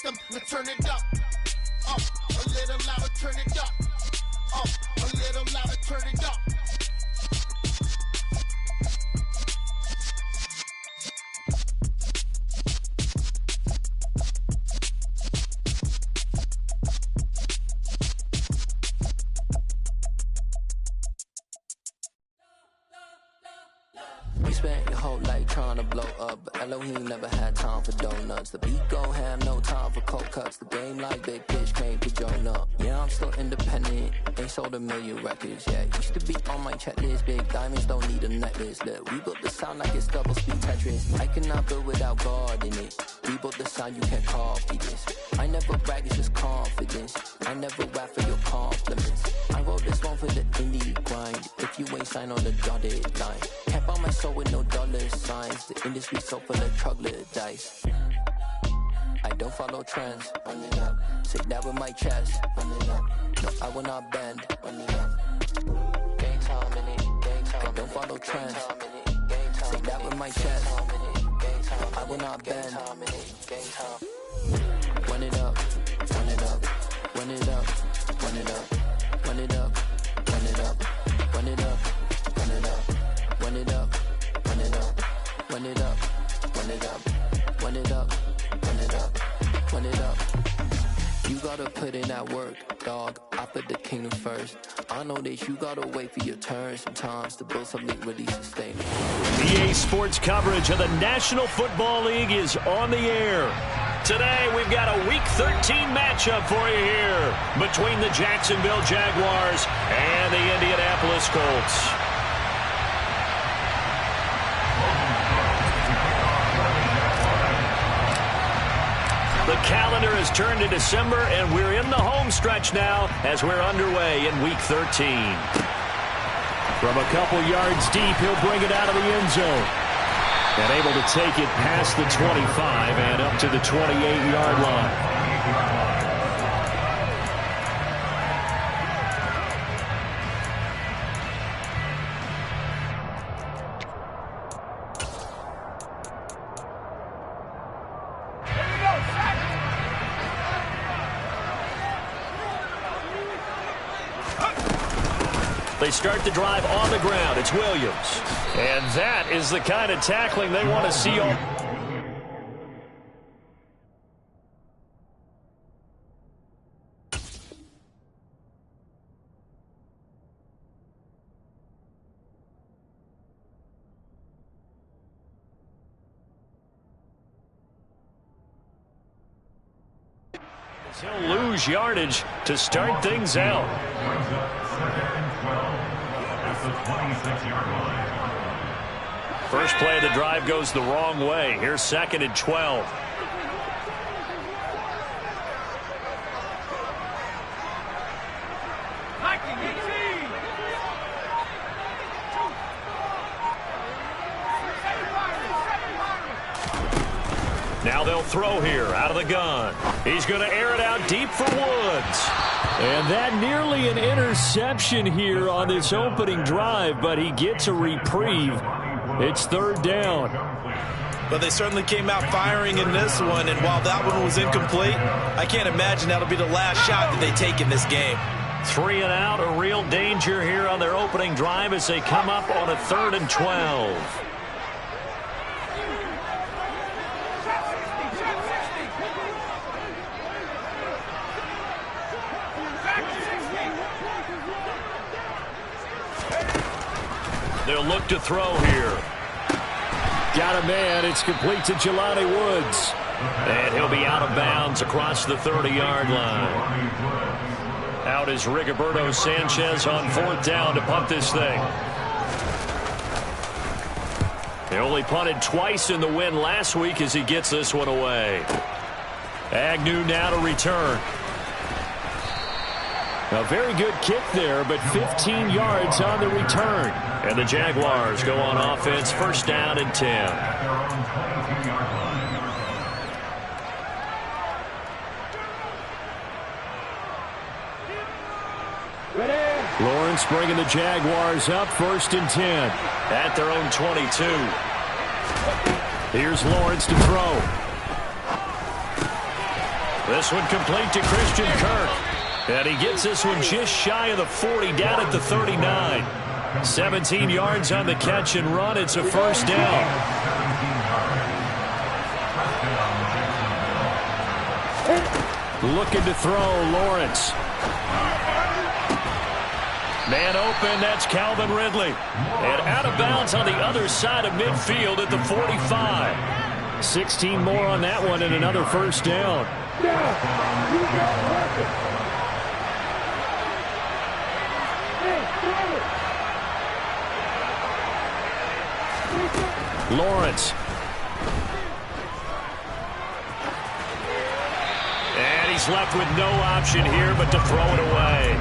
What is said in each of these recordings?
system, let's turn it up. A little louder, turn it up. A little louder, turn it up. We spent your whole life trying to blow up, but Elohim never had time for donuts. The beat go ham, no time for cold cuts. The game like Big Pitch came to join up. Yeah, I'm still independent, ain't sold a million records yet. Used to be on my checklist, big diamonds don't need a necklace. Look, we built the sound like it's double speed Tetris. I cannot build without God in it. We built the sound, you can't copy this. I never brag, it's just confidence. I never rap for your compliments. I wrote this one for the indie grind. If you ain't signed on the dotted line, can't buy my soul with no dollar signs. The industry so full of troglodytes. I don't follow trends. Run it up. Say that with my chest. Run it up. No, I will not bend. Run it up. Gang time in it. Gang time. I don't follow trends. Say that with my chest. I will not bend. Run it up. Run it up. Run it up. Run it up. Run it up. Run it up. Run it up. Run it up. Run it up. Run it up. Run it up. Run it up. Run it up. Run it up. Run it up. You gotta put in that work, dog. I put the kingdom first. I know that you gotta wait for your turn sometimes to build something really sustainable. EA Sports coverage of the National Football League is on the air. Today, we've got a Week 13 matchup for you here between the Jacksonville Jaguars and the Indianapolis Colts. The calendar has turned to December, and we're in the home stretch now as we're underway in Week 13. From a couple yards deep, he'll bring it out of the end zone. And able to take it past the 25 and up to the 28-yard line. They start the drive on the ground. It's Williams. And that is the kind of tackling they want to see on. He'll lose yardage to start things out. First play of the drive goes the wrong way. Here's 2nd and 12. Now they'll throw here out of the gun. He's going to air it out deep for Woods. And that nearly an interception here on this opening drive, but he gets a reprieve. It's 3rd down. But they certainly came out firing in this one, and while that one was incomplete, I can't imagine that'll be the last shot that they take in this game. 3 and out, a real danger here on their opening drive as they come up on a 3rd and 12. They'll look to throw here. Got a man. It's complete to Jelani Woods. And he'll be out of bounds across the 30-yard line. Out is Rigoberto Sanchez on 4th down to punt this thing. He only punted twice in the win last week as he gets this one away. Agnew now to return. A very good kick there, but 15 yards on the return. And the Jaguars go on offense, 1st down and 10. Lawrence bringing the Jaguars up, 1st and 10. At their own 22. Here's Lawrence to throw. This one complete to Christian Kirk. And he gets this one just shy of the 40, down at the 39. 17 yards on the catch and run. It's a first down. Looking to throw, Lawrence. Man open, that's Calvin Ridley. And out of bounds on the other side of midfield at the 45. 16 more on that one and another first down. Lawrence. And he's left with no option here but to throw it away.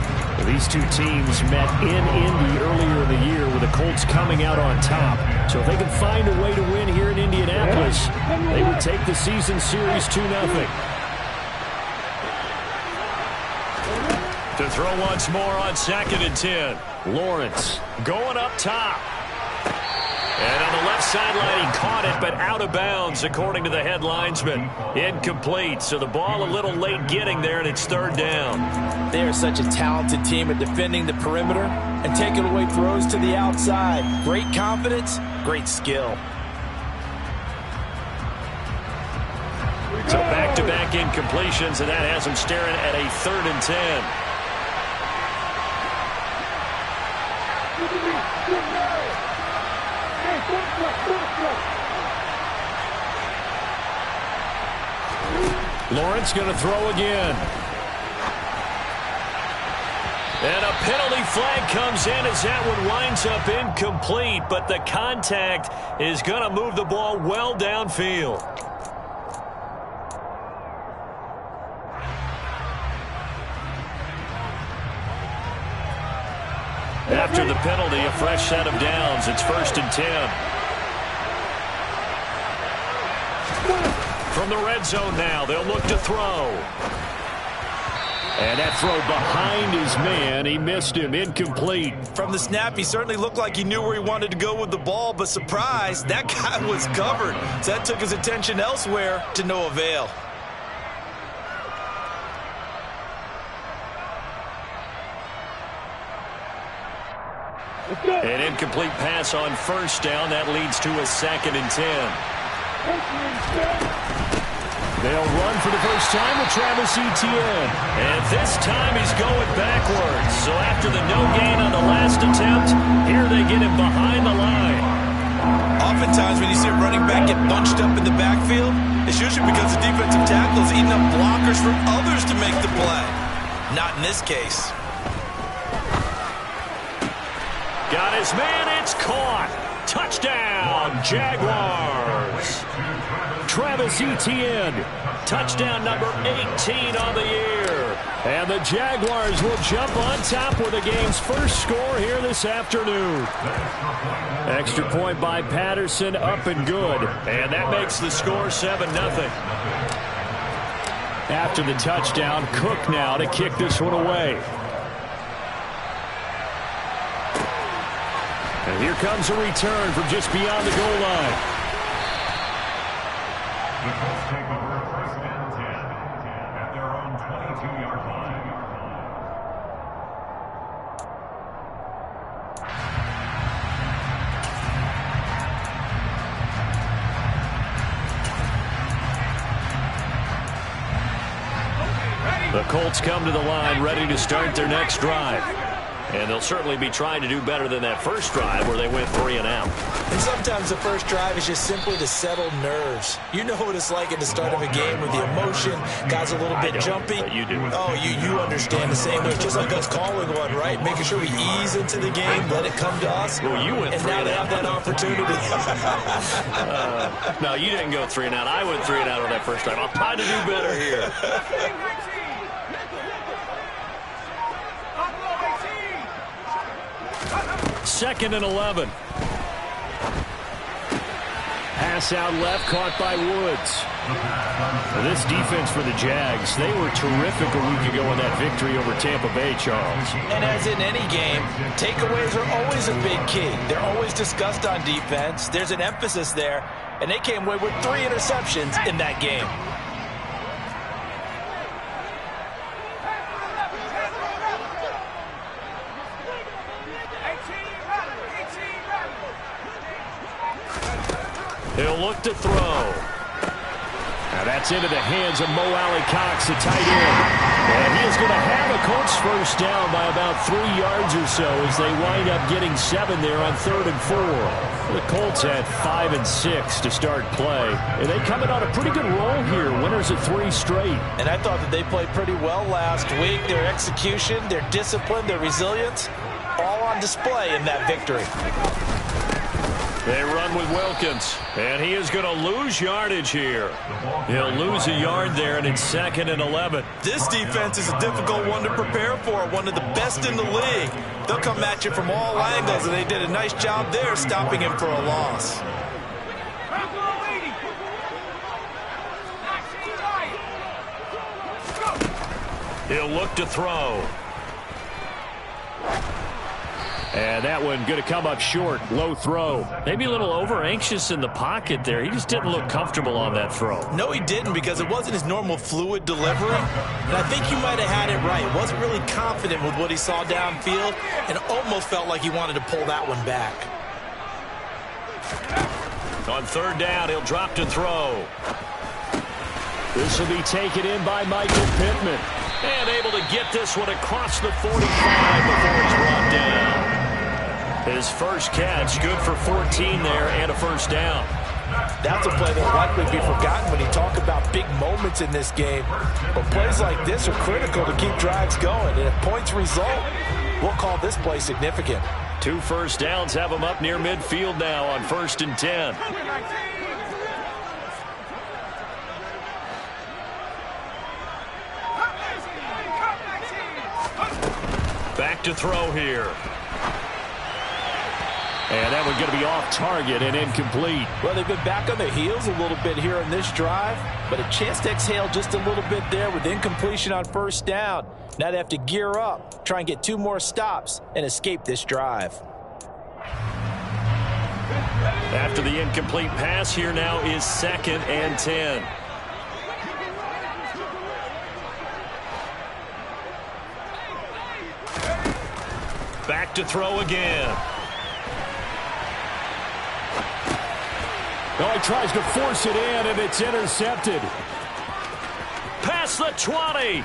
These two teams met in Indy earlier in the year with the Colts coming out on top. So if they can find a way to win here in Indianapolis, they would take the season series 2-0. To throw once more on 2nd and 10. Lawrence going up top. And on the left sideline, he caught it, but out of bounds, according to the head linesman. Incomplete, so the ball a little late getting there, and it's 3rd down. They are such a talented team at defending the perimeter and taking away throws to the outside. Great confidence, great skill. So back-to-back incompletions, and that has him staring at a 3rd and 10. Lawrence going to throw again. And a penalty flag comes in as that one winds up incomplete, but the contact is going to move the ball well downfield. After the penalty, a fresh set of downs. It's 1st and 10. From the red zone now, they'll look to throw. And that throw behind his man, he missed him, incomplete. From the snap, he certainly looked like he knew where he wanted to go with the ball, but surprise, that guy was covered. So that took his attention elsewhere to no avail. An incomplete pass on 1st down. That leads to a 2nd and 10. They'll run for the first time with Travis Etienne. And this time he's going backwards. So after the no gain on the last attempt, here they get him behind the line. Oftentimes when you see a running back get bunched up in the backfield, it's usually because the defensive tackle is eating up blockers from others to make the play. Not in this case. Got his man, it's caught. Touchdown, Jaguars. Travis Etienne, touchdown number 18 on the year. And the Jaguars will jump on top with the game's first score here this afternoon. Extra point by Patterson, up and good. And that makes the score 7-0. After the touchdown, Cook now to kick this one away. And here comes a return from just beyond the goal line. The Colts take over 1st and 10 at their own 22-yard line. The Colts come to the line ready to start their next drive. And they'll certainly be trying to do better than that first drive where they went 3 and out. And sometimes the first drive is just simply to settle nerves. You know what it's like at the start of a game with the emotion. Guys a little bit jumpy. But you do. Oh, you understand the same way. Just like us calling one, right? Making sure we ease into the game, let it come to us. Well, you went 3 and now they have that opportunity. No, you didn't go 3 and out. I went 3 and out on that first drive. I'll try to do better here. 2nd and 11. Pass out left, caught by Woods. This defense for the Jags, they were terrific a week ago in that victory over Tampa Bay, Charles. And as in any game, takeaways are always a big key. They're always discussed on defense. There's an emphasis there, and they came away with 3 interceptions in that game. to throw. Now that's into the hands of Mo Alley-Cox, the tight end. And he is going to have a Colts first down by about 3 yards or so as they wind up getting 7 there on 3rd and 4. The Colts had 5 and 6 to start play. And they come in on a pretty good roll here. Winners of 3 straight. And I thought that they played pretty well last week. Their execution, their discipline, their resilience, all on display in that victory. They run with Wilkins, and he is going to lose yardage here. He'll lose a yard there, and it's 2nd and 11. This defense is a difficult one to prepare for, one of the best in the league. They'll come at you from all angles, and they did a nice job there stopping him for a loss. He'll look to throw. And that one going to come up short. Low throw. Maybe a little over-anxious in the pocket there. He just didn't look comfortable on that throw. No, he didn't, because it wasn't his normal fluid delivery. And I think you might have had it right. Wasn't really confident with what he saw downfield and almost felt like he wanted to pull that one back. On 3rd down, he'll drop to throw. This will be taken in by Michael Pittman. And able to get this one across the 45 before he's brought down. His first catch, good for 14 there and a first down. That's a play that will likely be forgotten when you talk about big moments in this game. But plays like this are critical to keep drives going. And if points result, we'll call this play significant. 2 first downs have him up near midfield now on 1st and 10. Back to throw here. And that one's going to be off target and incomplete. Well, they've been back on their heels a little bit here in this drive, but a chance to exhale just a little bit there with incompletion on 1st down. Now they have to gear up, try and get 2 more stops, and escape this drive. After the incomplete pass, here now is 2nd and 10. Back to throw again. Oh, he tries to force it in, and it's intercepted. Past the 20.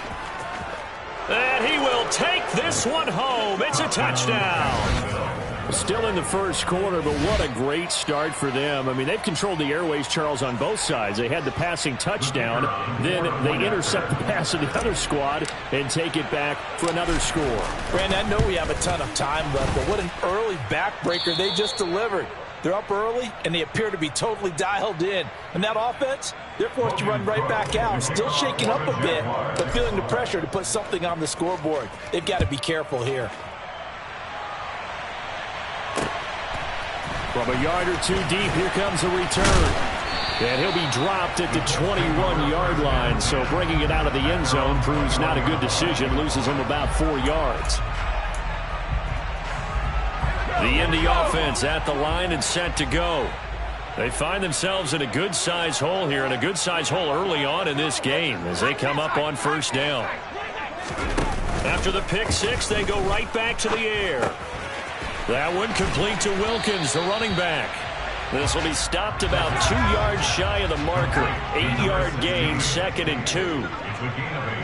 And he will take this one home. It's a touchdown. Still in the first quarter, but what a great start for them. I mean, they've controlled the airways, Charles, on both sides. They had the passing touchdown. Then they intercept the pass of the other squad and take it back for another score. Brandon, I know we have a ton of time left, but what an early backbreaker they just delivered. They're up early, and they appear to be totally dialed in. And that offense, they're forced to run right back out. Still shaking up a bit, but feeling the pressure to put something on the scoreboard. They've got to be careful here. From a yard or 2 deep, here comes a return. And he'll be dropped at the 21-yard line. So bringing it out of the end zone proves not a good decision. Loses him about 4 yards. The Indy offense at the line and set to go. They find themselves in a good-sized hole here, and a good-sized hole early on in this game as they come up on 1st down. After the pick 6, they go right back to the air. That one complete to Wilkins, the running back. This will be stopped about 2 yards shy of the marker. 8-yard gain, 2nd and 2. It's a gain of 8.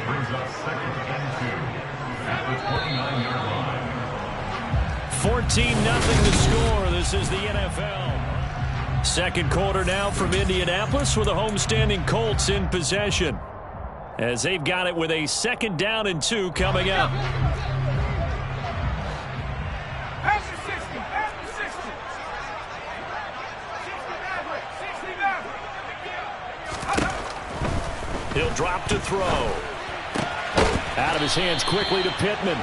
Brings up 2nd and 2 at the 29-yard line. 14-0 the score. This is the NFL. Second quarter now from Indianapolis with the homestanding Colts in possession, as they've got it with a 2nd down and 2 coming up. He'll drop to throw. Out of his hands quickly to Pittman.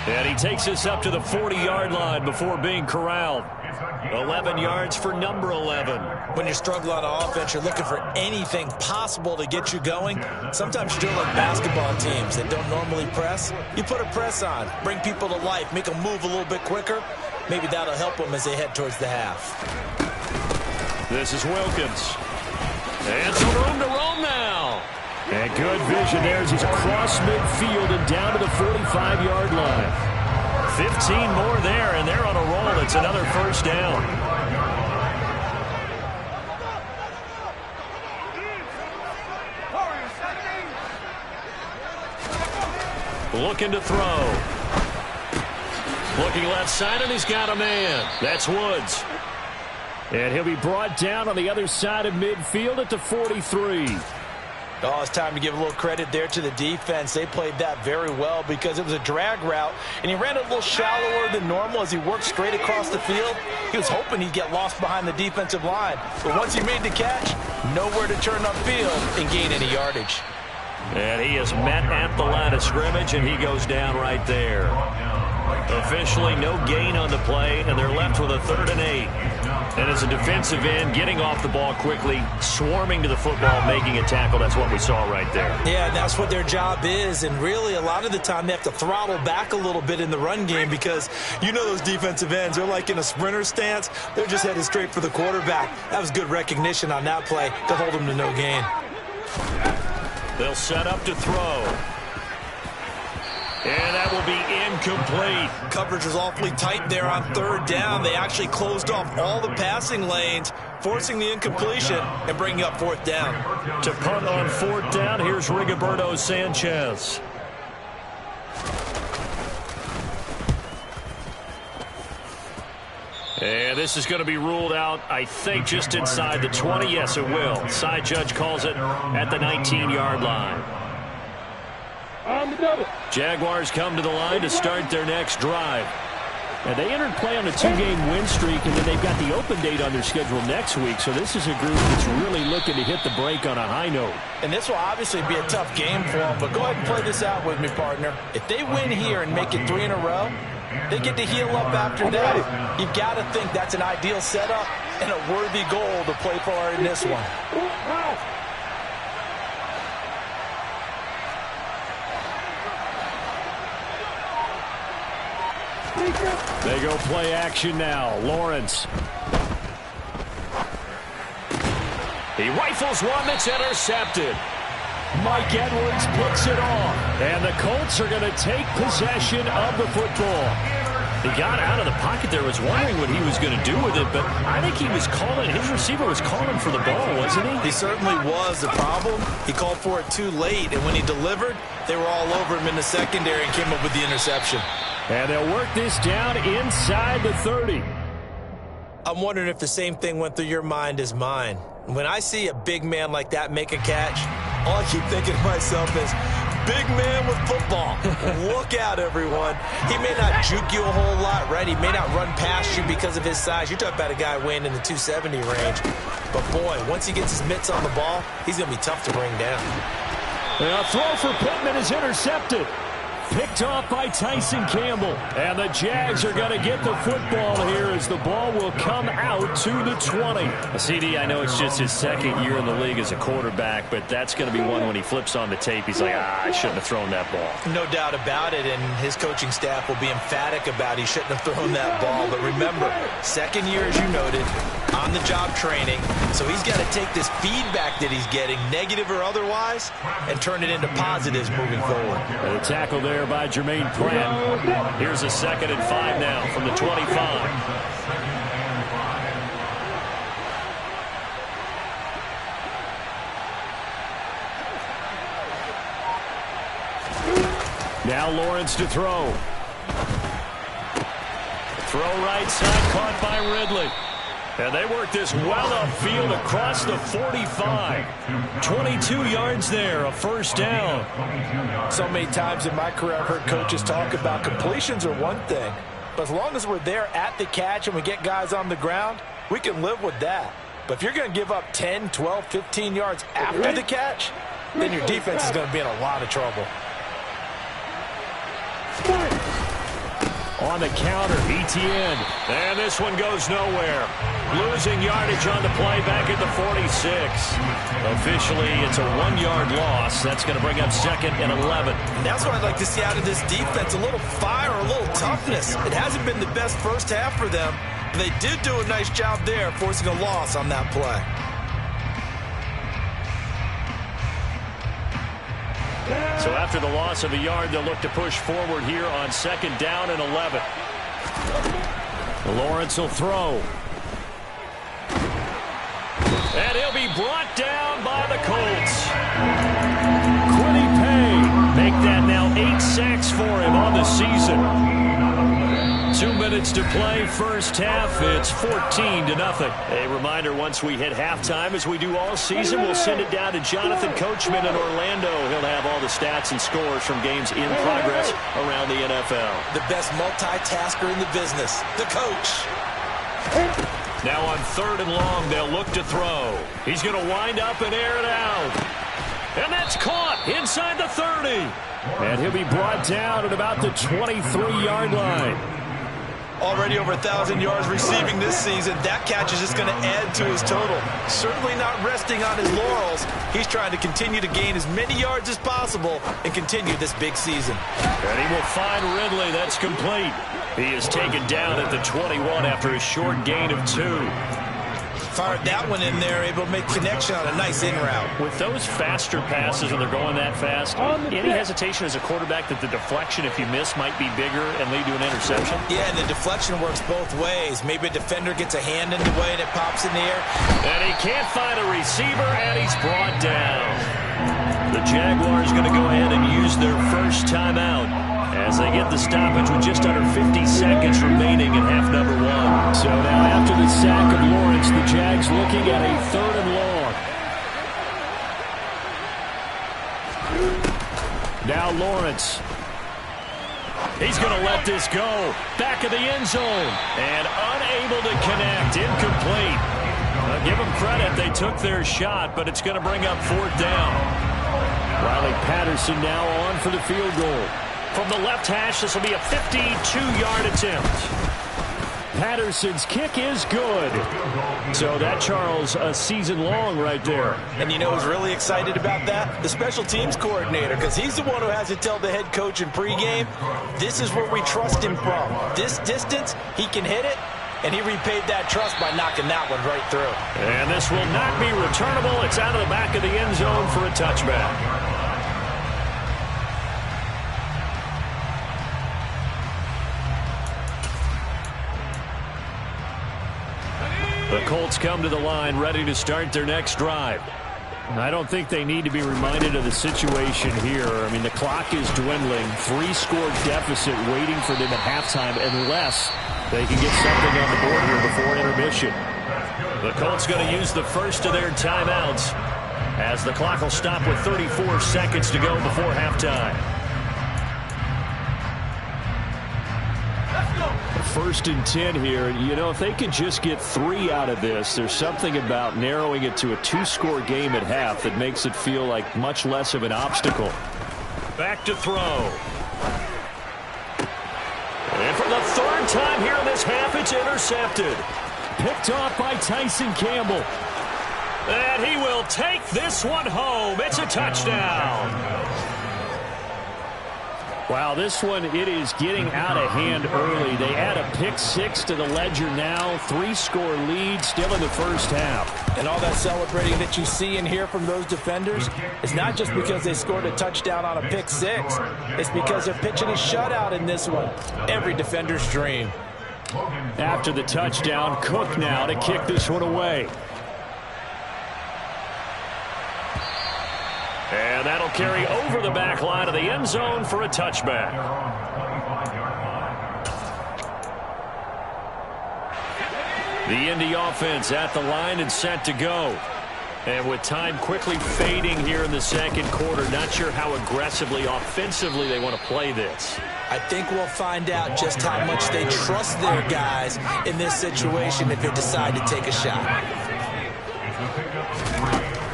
And he takes us up to the 40-yard line before being corralled. 11 yards for number 11. When you're struggling on offense, you're looking for anything possible to get you going. Sometimes you're doing like basketball teams that don't normally press. You put a press on, bring people to life, make them move a little bit quicker. Maybe that'll help them as they head towards the half. This is Wilkins. And some room to roam now. And good vision there as he's across midfield and down to the 45-yard line. 15 more there, and they're on a roll. It's another first down. Looking to throw. Looking left side, and he's got a man. That's Woods. And he'll be brought down on the other side of midfield at the 43. Oh, it's time to give a little credit there to the defense. They played that very well because it was a drag route, and he ran a little shallower than normal as he worked straight across the field. He was hoping he'd get lost behind the defensive line. But once he made the catch, nowhere to turn upfield and gain any yardage. And he is met at the line of scrimmage, and he goes down right there. Officially, no gain on the play, and they're left with a 3rd and 8. And as a defensive end, getting off the ball quickly, swarming to the football, making a tackle, that's what we saw right there. Yeah, that's what their job is, and really a lot of the time they have to throttle back a little bit in the run game because you know those defensive ends, they're like in a sprinter stance. They're just headed straight for the quarterback. That was good recognition on that play to hold them to no gain. They'll set up to throw. And that will be incomplete. Coverage was awfully tight there on 3rd down. They actually closed off all the passing lanes, forcing the incompletion and bringing up 4th down. To punt on 4th down, here's Rigoberto Sanchez. And this is going to be ruled out, I think, just inside the 20. Yes, it will. Side judge calls it at the 19-yard line. Jaguars come to the line to start their next drive. And they entered play on a 2-game win streak, and then they've got the open date on their schedule next week. So this is a group that's really looking to hit the break on a high note. And this will obviously be a tough game for them, but go ahead and play this out with me, partner. If they win here and make it 3 in a row, they get to heal up after that. You've got to think that's an ideal setup and a worthy goal to play for in this one. They go play action now. Lawrence. He rifles one that's intercepted. Mike Edwards picks it off. And the Colts are going to take possession of the football. He got out of the pocket there, was wondering what he was going to do with it, but I think he was calling, his receiver was calling for the ball, wasn't he? He certainly was. The problem, he called for it too late, and when he delivered, they were all over him in the secondary and came up with the interception. And they'll work this down inside the 30. I'm wondering if the same thing went through your mind as mine. When I see a big man like that make a catch, all I keep thinking to myself is, big man with football. Look out, everyone. He may not juke you a whole lot, right? He may not run past you because of his size. You're talking about a guy weighing in the 270 range. But, boy, once he gets his mitts on the ball, he's going to be tough to bring down. A throw for Pittman is intercepted. Picked off by Tyson Campbell. And the Jags are going to get the football here as the ball will come out to the 20. CD, I know it's just his 2nd year in the league as a quarterback, but that's going to be one when he flips on the tape. He's like, I shouldn't have thrown that ball. No doubt about it, and his coaching staff will be emphatic about he shouldn't have thrown that ball. But remember, 2nd year, as you noted, on-the-job training. So he's got to take this feedback that he's getting, negative or otherwise, and turn it into positives moving forward. The tackle there by Jermaine Pratt. Here's a 2nd and 5 now from the 25. Now Lawrence to throw. Throw right side, caught by Ridley. And they work this well upfield across the 45. 22 yards there, a 1st down. So many times in my career I've heard coaches talk about completions are one thing. But as long as we're there at the catch and we get guys on the ground, we can live with that. But if you're going to give up 10, 12, 15 yards after the catch, then your defense is going to be in a lot of trouble. On the counter, Etienne. And this one goes nowhere. Losing yardage on the play back at the 46. Officially, it's a 1-yard loss. That's going to bring up 2nd and 11. And that's what I'd like to see out of this defense. A little fire, a little toughness. It hasn't been the best first half for them. But they did do a nice job there, forcing a loss on that play. So after the loss of a yard, they'll look to push forward here on 2nd down and 11. Lawrence will throw. And he'll be brought down by the Colts. Quiddy Pay make that now 8 sacks the season. 2 minutes to play, first half. It's 14-0. A reminder, once we hit halftime, as we do all season, we'll send it down to Jonathan Coachman in Orlando. He'll have all the stats and scores from games in progress around the NFL. The best multitasker in the business, the coach. Now on 3rd and long, they'll look to throw. He's going to wind up and air it out. And that's caught inside the 30. And he'll be brought down at about the 23-yard line. Already over 1,000 yards receiving this season. That catch is just going to add to his total. Certainly not resting on his laurels. He's trying to continue to gain as many yards as possible and continue this big season. And he will find Ridley. That's complete. He is taken down at the 21 after a short gain of 2. Fired that one in there, able to make connection on a nice in route. With those faster passes and they're going that fast, any hesitation as a quarterback that the deflection, if you miss, might be bigger and lead to an interception? Yeah, and the deflection works both ways. Maybe a defender gets a hand in the way and it pops in the air. And he can't find a receiver, and he's brought down. The Jaguars going to go ahead and use their first timeout as they get the stoppage with just under 50 seconds remaining in half number 1. So now after the sack of Lawrence, the Jags looking at a 3rd and long. Now Lawrence. He's going to let this go. Back of the end zone. And unable to connect. Incomplete. Give them credit. They took their shot, but it's going to bring up 4th down. Riley Patterson now on for the field goal. From the left hash, this will be a 52-yard attempt. Patterson's kick is good. So that, Charles, a season long right there. And you know who's really excited about that? The special teams coordinator, because he's the one who has to tell the head coach in pregame, this is where we trust him from. This distance, he can hit it, and he repaid that trust by knocking that one right through. And this will not be returnable. It's out of the back of the end zone for a touchback. The Colts come to the line ready to start their next drive. I don't think they need to be reminded of the situation here. I mean, the clock is dwindling. 3-score deficit waiting for them at halftime unless they can get something on the board here before intermission. The Colts going to use the first of their timeouts as the clock will stop with 34 seconds to go before halftime. 1st and 10 here. You know, if they could just get 3 out of this, there's something about narrowing it to a 2-score game at half that makes it feel like much less of an obstacle. Back to throw. And for the 3rd time here in this half, it's intercepted. Picked off by Tyson Campbell. And he will take this one home. It's a touchdown. Wow, this one, it is getting out of hand early. They add a pick-6 to the ledger now. 3-score lead still in the first half. And all that celebrating that you see and hear from those defenders is not just because they scored a touchdown on a pick-6. It's because they're pitching a shutout in this one. Every defender's dream. After the touchdown, Cook now to kick this one away. And that'll carry over the back line of the end zone for a touchback. The Indy offense at the line and set to go. And with time quickly fading here in the second quarter, not sure how aggressively, offensively they want to play this. I think we'll find out just how much they trust their guys in this situation if they decide to take a shot.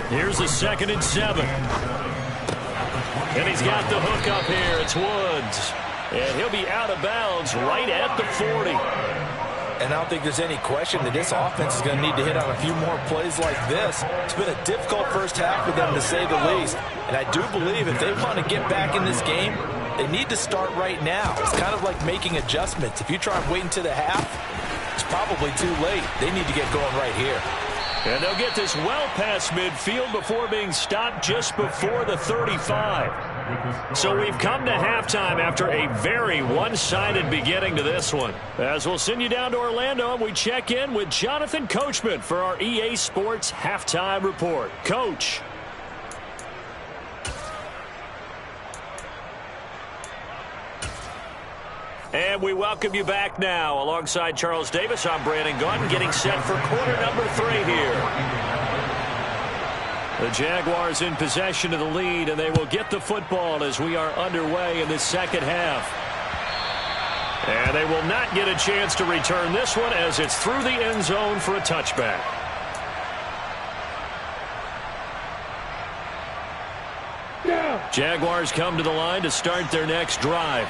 Here's a 2nd and 7. And he's got the hook up here. It's Woods. And he'll be out of bounds right at the 40. And I don't think there's any question that this offense is going to need to hit on a few more plays like this. It's been a difficult first half for them, to say the least. And I do believe if they want to get back in this game, they need to start right now. It's kind of like making adjustments. If you try and wait until the half, it's probably too late. They need to get going right here. And they'll get this well past midfield before being stopped just before the 35. So we've come to halftime after a very one-sided beginning to this one. As we'll send you down to Orlando, and we check in with Jonathan Coachman for our EA Sports Halftime Report. Coach. And we welcome you back now. Alongside Charles Davis, I'm Brandon Gaudin, getting set for quarter number 3 here. The Jaguars in possession of the lead, and they will get the football as we are underway in the second half. And they will not get a chance to return this one as it's through the end zone for a touchback. Jaguars come to the line to start their next drive.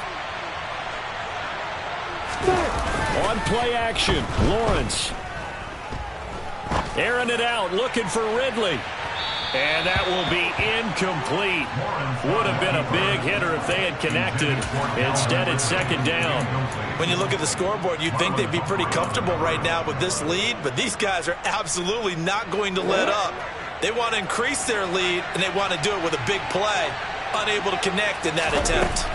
On play action, Lawrence. Airing it out, looking for Ridley. And that will be incomplete. Would have been a big hitter if they had connected. Instead, it's second down. When you look at the scoreboard, you'd think they'd be pretty comfortable right now with this lead, but these guys are absolutely not going to let up. They want to increase their lead, and they want to do it with a big play. Unable to connect in that attempt.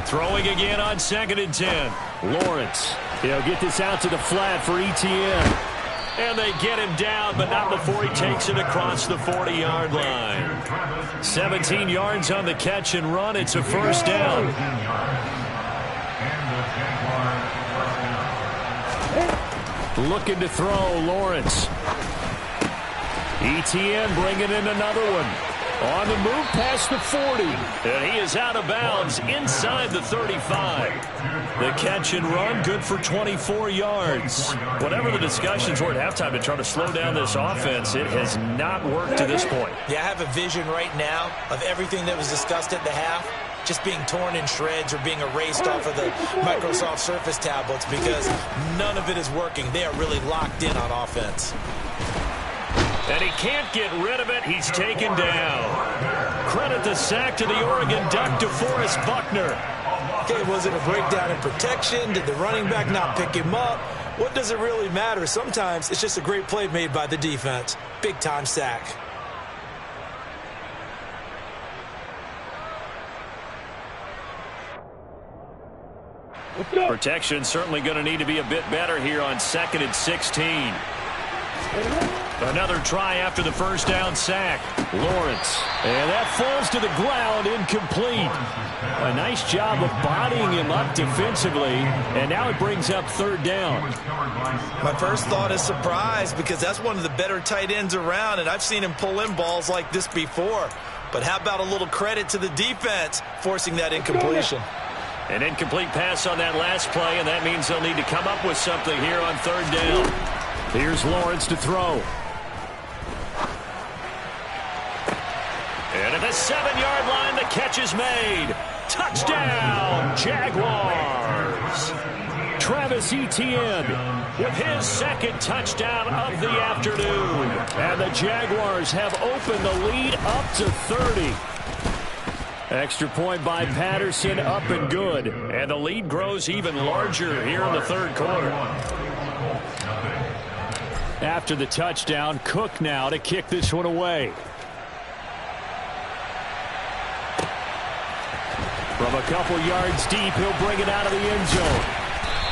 Throwing again on 2nd and 10. Lawrence. He'll get this out to the flat for ETN. And they get him down, but not before he takes it across the 40-yard line. 17 yards on the catch and run. It's a first down. Looking to throw, Lawrence. ETN bringing in another one. On the move past the 40. And he is out of bounds inside the 35. The catch and run, good for 24 yards. Whatever the discussions were at halftime to try to slow down this offense, it has not worked to this point. Yeah, I have a vision right now of everything that was discussed at the half just being torn in shreds or being erased off of the Microsoft Surface tablets because none of it is working. They are really locked in on offense. And he can't get rid of it. He's taken down. Credit the sack to the Oregon Duck, DeForest Buckner. Okay, was it a breakdown in protection? Did the running back not pick him up? What does it really matter? Sometimes it's just a great play made by the defense. Big-time sack. Protection certainly going to need to be a bit better here on 2nd and 16. Another try after the first down sack. Lawrence. And that falls to the ground, incomplete. A nice job of bodying him up defensively. And now it brings up 3rd down. My first thought is surprise because that's one of the better tight ends around, and I've seen him pull in balls like this before. But how about a little credit to the defense forcing that incompletion? An incomplete pass on that last play, and that means they'll need to come up with something here on 3rd down. Here's Lawrence to throw. And at the 7-yard line, the catch is made. Touchdown, Jaguars. Travis Etienne with his 2nd touchdown of the afternoon. And the Jaguars have opened the lead up to 30. Extra point by Patterson, up and good. And the lead grows even larger here in the 3rd quarter. After the touchdown, Cook now to kick this one away. From a couple yards deep, he'll bring it out of the end zone.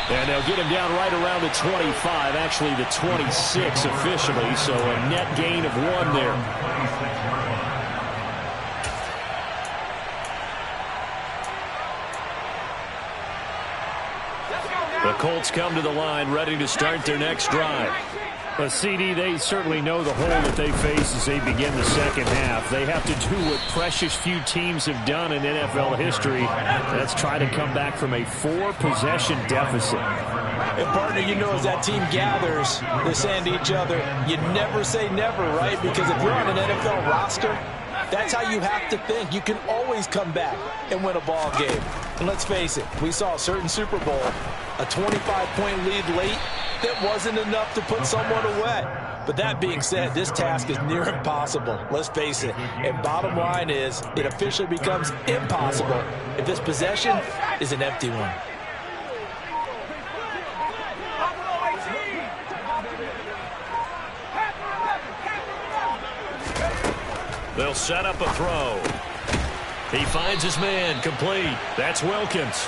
And they'll get him down right around the 25, actually the 26 officially, so a net gain of 1 there. The Colts come to the line, ready to start their next drive. But CD, they certainly know the hole that they face as they begin the second half. They have to do what precious few teams have done in NFL history. That's try to come back from a 4-possession deficit. And partner, you know, as that team gathers, they're saying to each other, you never say never, right? Because if you're on an NFL roster, that's how you have to think. You can always come back and win a ball game. And let's face it, we saw a certain Super Bowl, a 25-point lead late, that wasn't enough to put someone away. But that being said, this task is near impossible. Let's face it. And bottom line is, it officially becomes impossible if this possession is an empty one. They'll set up a throw. He finds his man, complete. That's Wilkins.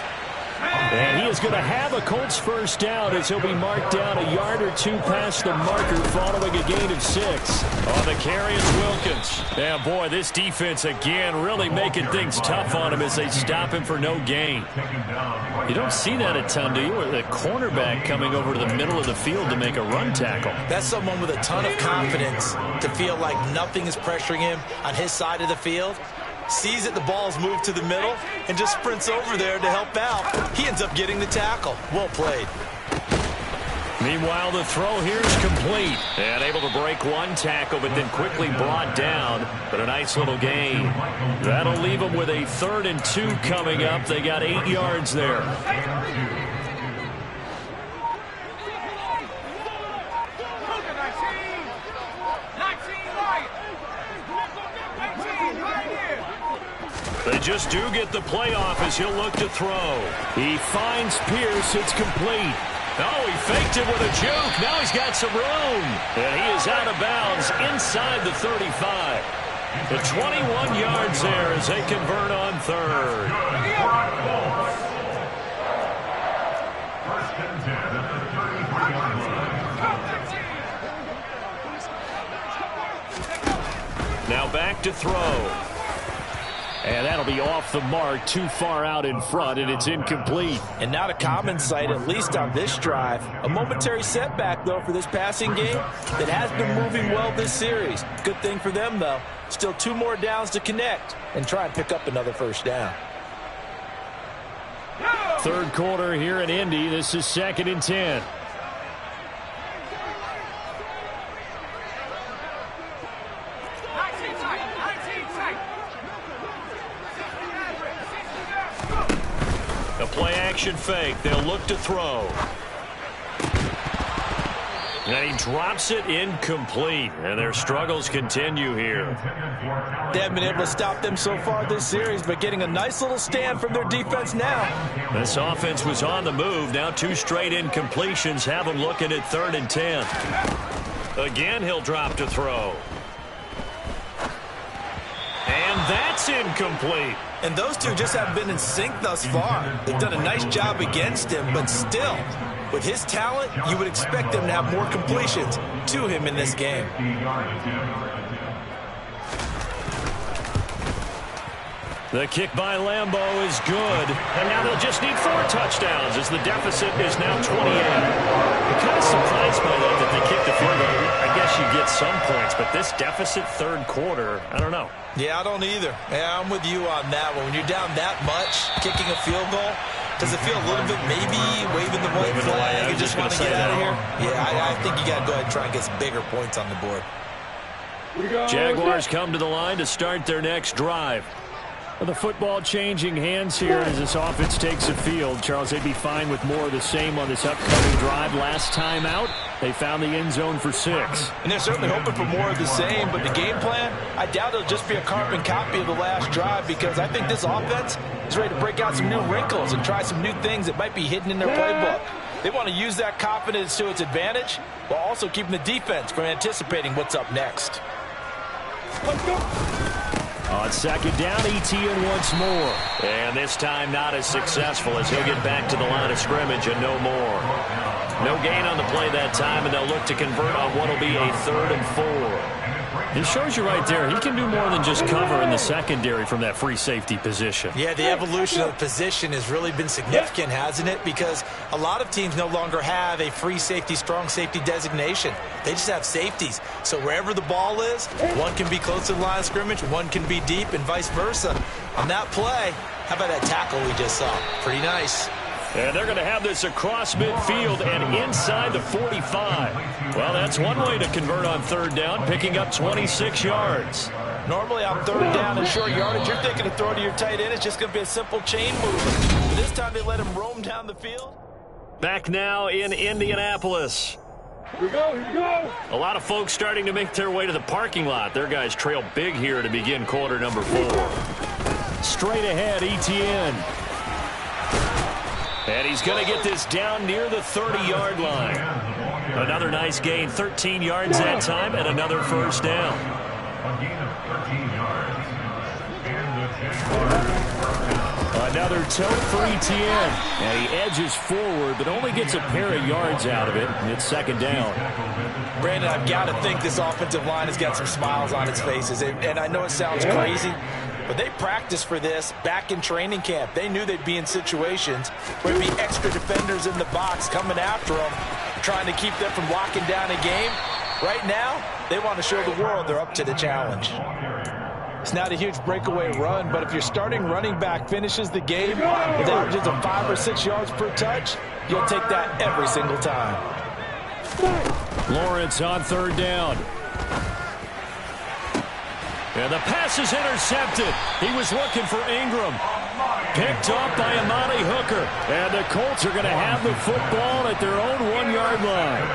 And he is going to have a Colts first down as he'll be marked down a yard or two past the marker following a gain of 6. On the carry, it's Wilkins. Yeah, boy, this defense again really making things tough on him as they stop him for no gain. You don't see that a ton, do you? With a cornerback coming over to the middle of the field to make a run tackle. That's someone with a ton of confidence to feel like nothing is pressuring him on his side of the field. Sees that the ball's moved to the middle and just sprints over there to help out. He ends up getting the tackle. Well played. Meanwhile, the throw here is complete. And able to break one tackle, but then quickly brought down. But a nice little gain. That'll leave them with a 3rd and 2 coming up. They got 8 yards there. They just do get the play off as he'll look to throw. He finds Pierce. It's complete. Oh, he faked it with a juke. Now he's got some room. And he is out of bounds inside the 35. The 21 yards there as they convert on 3rd. First and 10 at the 33-yard line. Now back to throw. And that'll be off the mark, too far out in front, and it's incomplete. And not a common sight, at least on this drive. A momentary setback, though, for this passing game that has been moving well this series. Good thing for them, though. Still 2 more downs to connect and try and pick up another first down. 3rd quarter here in Indy. This is 2nd and 10. A play-action fake. They'll look to throw. And he drops it incomplete. And their struggles continue here. They haven't been able to stop them so far this series, but getting a nice little stand from their defense now. This offense was on the move. Now 2 straight incompletions have them looking at 3rd and 10. Again, he'll drop to throw. And that's incomplete. And those two just haven't been in sync thus far. They've done a nice job against him, but still, with his talent, you would expect them to have more completions to him in this game. The kick by Lambo is good. And now they'll just need 4 touchdowns as the deficit is now 28. I'm kind of surprised by that they kicked the field goal. I guess you get some points, but this deficit 3rd quarter, I don't know. Yeah, I don't either. Yeah, I'm with you on that one. When you're down that much, kicking a field goal, does it feel a little bit maybe waving the white flag? You just want to get out of here? Yeah, I think you got to go ahead and try and get some bigger points on the board. Jaguars come to the line to start their next drive. Well, the football changing hands here as this offense takes the field. Charles, they'd be fine with more of the same on this upcoming drive. Last time out, they found the end zone for 6. And they're certainly hoping for more of the same, but the game plan, I doubt it'll just be a carbon copy of the last drive because I think this offense is ready to break out some new wrinkles and try some new things that might be hidden in their playbook. They want to use that confidence to its advantage while also keeping the defense from anticipating what's up next. Let's go. On 2nd down, Etienne once more. And this time not as successful as he'll get back to the line of scrimmage and no more. No gain on the play that time, and they'll look to convert on what will be a 3rd and 4. It shows you right there, he can do more than just cover in the secondary from that free safety position. Yeah, the evolution of the position has really been significant, hasn't it? Because a lot of teams no longer have a free safety, strong safety designation. They just have safeties. So wherever the ball is, one can be close to the line of scrimmage, one can be deep, and vice versa. On that play, how about that tackle we just saw? Pretty nice. And they're going to have this across midfield and inside the 45. Well, that's one way to convert on 3rd down, picking up 26 yards. Normally on 3rd down and short yardage, you're thinking of throwing to your tight end. It's just going to be a simple chain movement. But this time they let him roam down the field. Back now in Indianapolis. Here we go, here we go. A lot of folks starting to make their way to the parking lot. Their guys trail big here to begin quarter number 4. Straight ahead, Etienne. And he's going to get this down near the 30-yard line. Another nice gain, 13 yards that time, and another first down. A gain of 13 yards. And the Jaguars. On Another tote for ETN. And he edges forward, but only gets a pair of yards out of it. And it's second down. Brandon, I've got to think this offensive line has got some smiles on its faces. And I know it sounds crazy, but they practiced for this back in training camp. They knew they'd be in situations where there'd be extra defenders in the box coming after them, trying to keep them from locking down a game. Right now, they want to show the world they're up to the challenge. It's not a huge breakaway run, but if your starting running back finishes the game with averages of 5 or 6 yards per touch, you'll take that every single time. Lawrence on third down. And the pass is intercepted. He was looking for Ingram. Picked off by Amani Hooker. And the Colts are going to have the football at their own 1-yard line.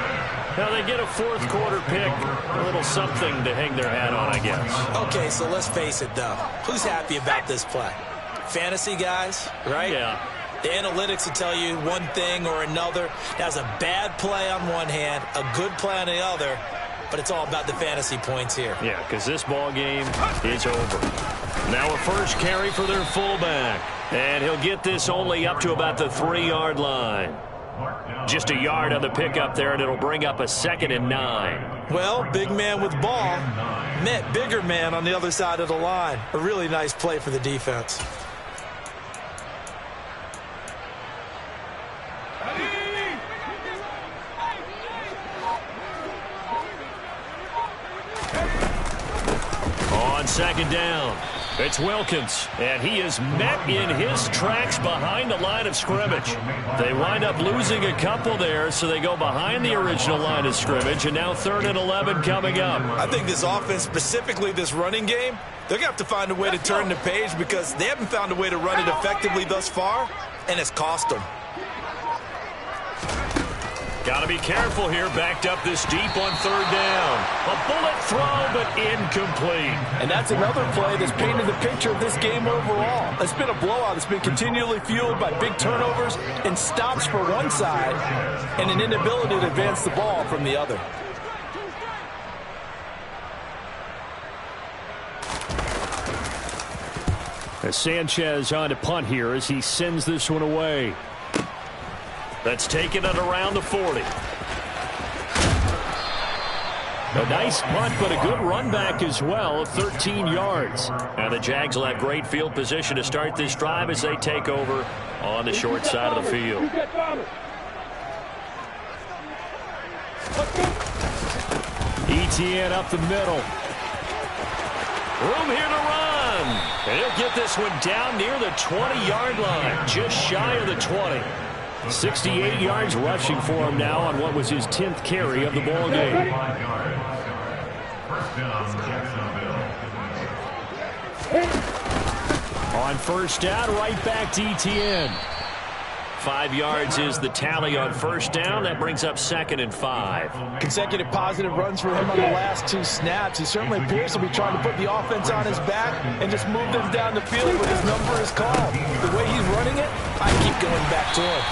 Now they get a fourth quarter pick, a little something to hang their hat on, I guess. Okay, so let's face it, though. Who's happy about this play? Fantasy guys, right? Yeah. The analytics will tell you one thing or another. That's a bad play on one hand, a good play on the other, but it's all about the fantasy points here. Yeah, because this ball game is over. Now a first carry for their fullback, and he'll get this only up to about the 3-yard line. Just a yard on the pickup there, and it'll bring up a 2nd and 9. Well, big man with ball met bigger man on the other side of the line. A really nice play for the defense. On second down, it's Wilkins, and he is met in his tracks behind the line of scrimmage. They wind up losing a couple there, so they go behind the original line of scrimmage, and now 3rd and 11 coming up. I think this offense, specifically this running game, they're going to have to find a way to turn the page because they haven't found a way to run it effectively thus far, and it's cost them. Got to be careful here, backed up this deep on 3rd down. A bullet throw, but incomplete. And that's another play that's painted the picture of this game overall. It's been a blowout. It's been continually fueled by big turnovers and stops for one side and an inability to advance the ball from the other. As Sanchez on to punt here as he sends this one away. That's taken it around the 40. A nice punt, but a good run back as well of 13 yards. Now the Jags will have great field position to start this drive as they take over on the short side of the field. ETN up the middle. Room here to run. And he'll get this one down near the 20-yard line, just shy of the 20. 68 yards rushing for him now on what was his 10th carry of the ball game. On first down, right back to ETN. 5 yards is the tally on first down. That brings up 2nd and 5. Consecutive positive runs for him on the last 2 snaps. He certainly appears to be trying to put the offense on his back and just move them down the field when his number is called. The way he's running it, I keep going back to him.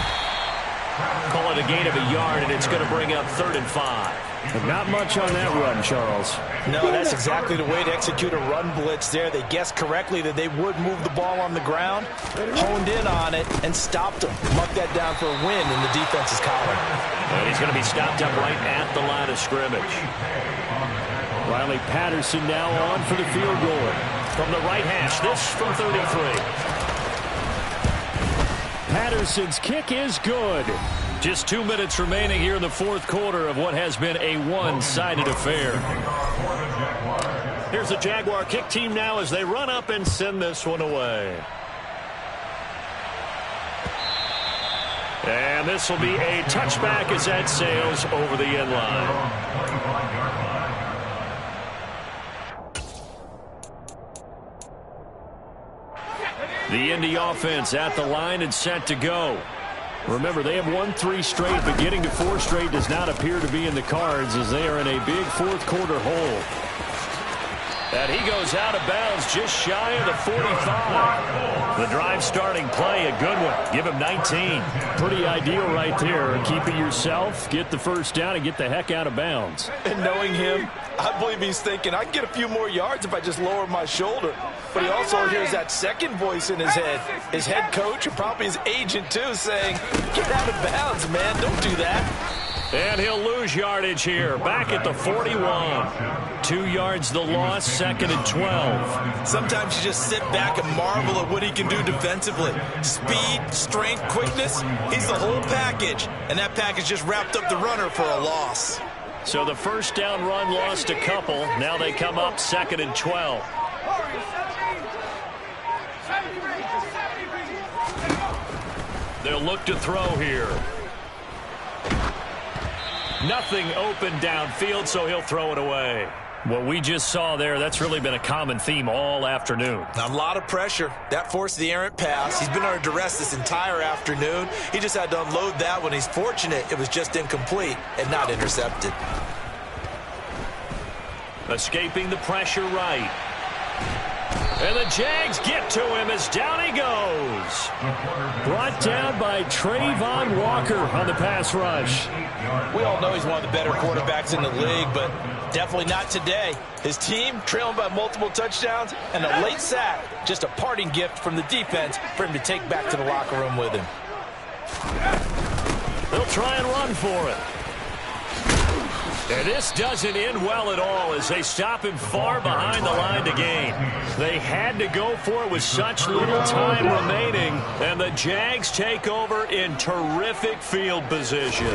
Call it a gain of a yard, and it's going to bring up 3rd and 5. But not much on that run, Charles. No, that's exactly the way to execute a run blitz there. They guessed correctly that they would move the ball on the ground, honed in on it, and stopped them. Marked that down for a win in the defense's column. And he's going to be stopped up right at the line of scrimmage. Riley Patterson now on for the field goal. From the right hash, this from 33. Patterson's kick is good. Just 2 minutes remaining here in the fourth quarter of what has been a one-sided affair. Here's the Jaguar kick team now as they run up and send this one away. And this will be a touchback as that sails over the end line. The Indy offense at the line and set to go. Remember, they have won 3 straight, but getting to 4 straight does not appear to be in the cards as they are in a big fourth quarter hole. And he goes out of bounds just shy of the 45. The drive starting play, a good one. Give him 19. Pretty ideal right there. Keep it yourself, get the first down, and get the heck out of bounds. And knowing him, I believe he's thinking, I can get a few more yards if I just lower my shoulder. But he also hears that second voice in his head. His head coach, and probably his agent too, saying, get out of bounds, man, don't do that. And he'll lose yardage here, back at the 41. 2 yards the loss, 2nd and 12. Sometimes you just sit back and marvel at what he can do defensively. Speed, strength, quickness, he's the whole package. And that package just wrapped up the runner for a loss. So the first down run lost a couple. Now they come up 2nd and 12. They'll look to throw here. Nothing open downfield, so he'll throw it away. What we just saw there, that's really been a common theme all afternoon. A lot of pressure. That forced the errant pass. He's been under duress this entire afternoon. He just had to unload that one. He's fortunate it was just incomplete and not intercepted. Escaping the pressure right. And the Jags get to him as down he goes. Brought down by Trayvon Walker on the pass rush. We all know he's one of the better quarterbacks in the league, but definitely not today. His team trailing by multiple touchdowns and a late sack. Just a parting gift from the defense for him to take back to the locker room with him. They'll try and run for it. And this doesn't end well at all as they stop him far behind the line to gain. They had to go for it with such little time remaining, and the Jags take over in terrific field position.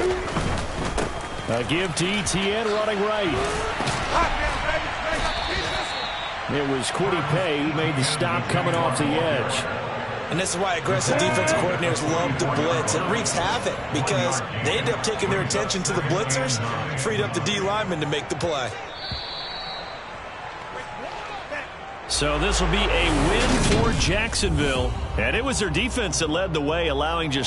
A give to Etienne running right. It was Kwity Paye who made the stop coming off the edge. And this is why aggressive defensive coordinators love to blitz. It wreaks havoc because they end up taking their attention to the blitzers, freed up the D lineman to make the play. So this will be a win for Jacksonville. And it was their defense that led the way, allowing just